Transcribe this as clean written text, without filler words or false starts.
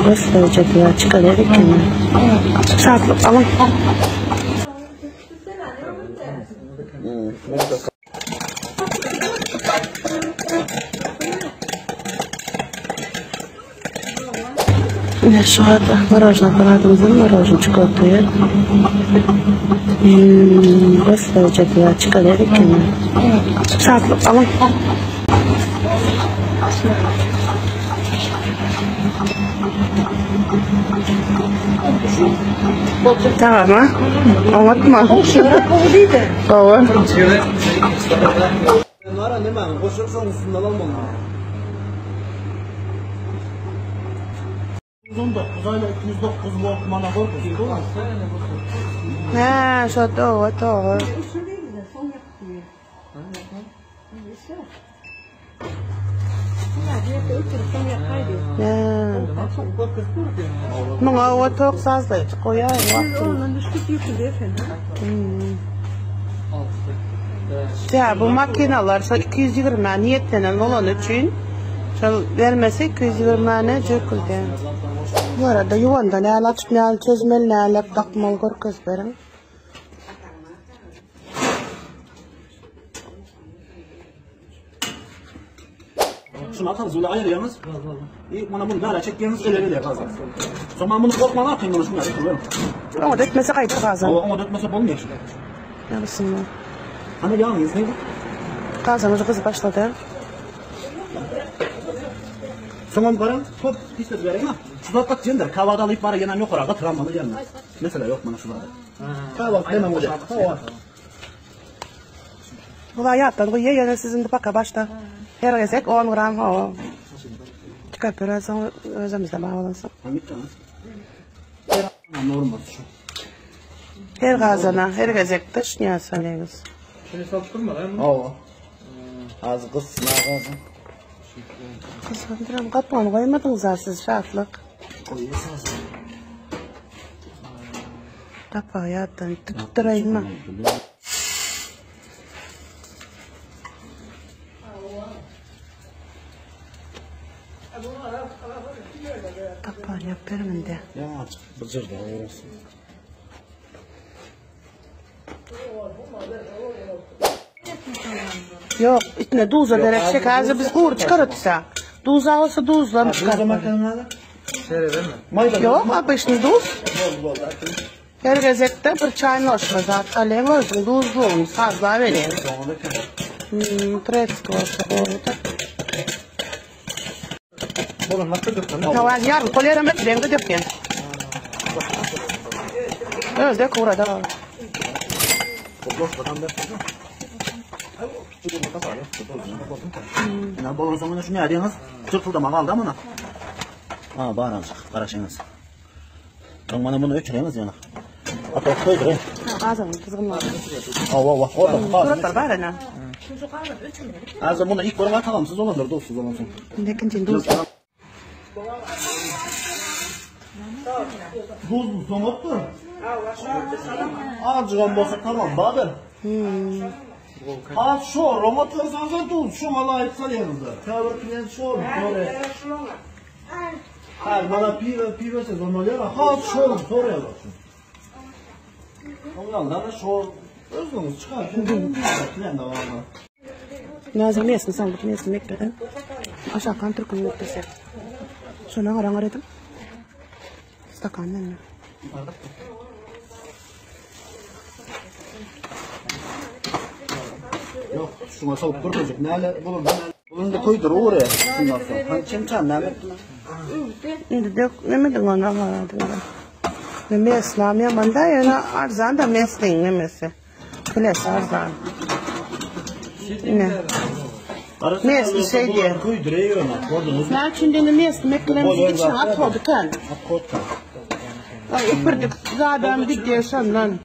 Gösterecek ya çıkarır ki. Saatlik alın. Şu anda mороженое paradımızın mороженое çikolatayı. Gösterecek ya çıkarır ki. Saatlik alın. Tamam mı? Anlatma. Doğru. Ha, şu doğru, doğru. Nunca o çok sazlı koyar ya bu makineler 220 niyetlenen olan için vermesi 220'ne çöküldü. Bu arada yuvanda ne alak ne al çözmeli ne alak takmalı korkuz verin. Şunu atarız öyle ayırıyorsunuz. Bana bunu böyle çektiğiniz öyle kazan. Sonra bunu korkmadan atayım bunu şunları yapıyorum. Ama dökmese kayıp kazan. Ama dökmese olmuyor işte. Ne bilsin ben. Hani yalnız neydi? Kazanıcı kızı başladı. Sonra karın çok pis de vereyim ha. Şurada bak cender kahvaltı alıp bari yenen yok orada travmalı gelmez. Mesela yok bana şurada. Kahvaltı demem hocam. Bu da yaptı. Bu yine sizin de baka başta. Her gezek 10 gram o. Çıkartırsan özümüzde bağlansın. Hangi tane? Normal şu. Her gazana, her gezekte şunu söyleyiniz. Şimdi salçtırma lan mı? Oo. Az kız lazım. Kızım kapağını koymadınız ha siz şartlık. Koyuyorsunuz. Kapağı yatın tutturayım mı? Kapağını yapıyorum de. Ya bıcır da orası. Yok, içine tuz ederek şekerse biz kuru çıkarırsa. Tuz olsa tuzla çıkarır. Yok, abişli tuz. Her gezekte bir çayın hoşuna zaten. Alem olsun, tuzlu olmuş, fazla vereyim. Tresko olsa orada. Tamam, yarın kolyarım etkilerim de dökeyim. Öyle kurada var. Yani balon sonunda şunu yapıyorsunuz. Tırtıldama kaldı ama ona. Ha bağır azıcık. Karışınız. Ben bana bunu öçüreyiniz yana. Hatta koydurayım. Ağzım kızgın var. Ava orada. Suratlar var ana. Ağzım bunu ilk bölüme atalım. Siz olurlar dostsuz olursun. Lekin tuz. Tuzlu soğuttu. Azıcık olmasa tamam Bahadır. Ha şu romatör sansan tuz. Şu mala ayıpsal yanında. Kavur kilen şu. Ha bana pive se normalde ha şu soruyor. Ondan da şu özünüz çıkar. Kilen de var ama. Nazım yesin sen bütün yesin bekledin. Aşağı kan Türk'ün noktası. Şuna arang aradım. Stakandan mı? Yok şuna salıp durmayacak. Ne hale bulur ben. Bunu da koydur oraya. Şundan sonra. Hani çemçem ne yaptın? Şimdi dök ne mi dün ona vardı. Ne meslam ya banda ya arzan da mesleğin ne mesi. Kles arzan. Ne? Mesli şey diye. Koyduruyor ona. Gördünüz mü? Ne için de mesleğimiz için at oldu kan. At koydu. Ay ıpırdık zaten bir diye sandan.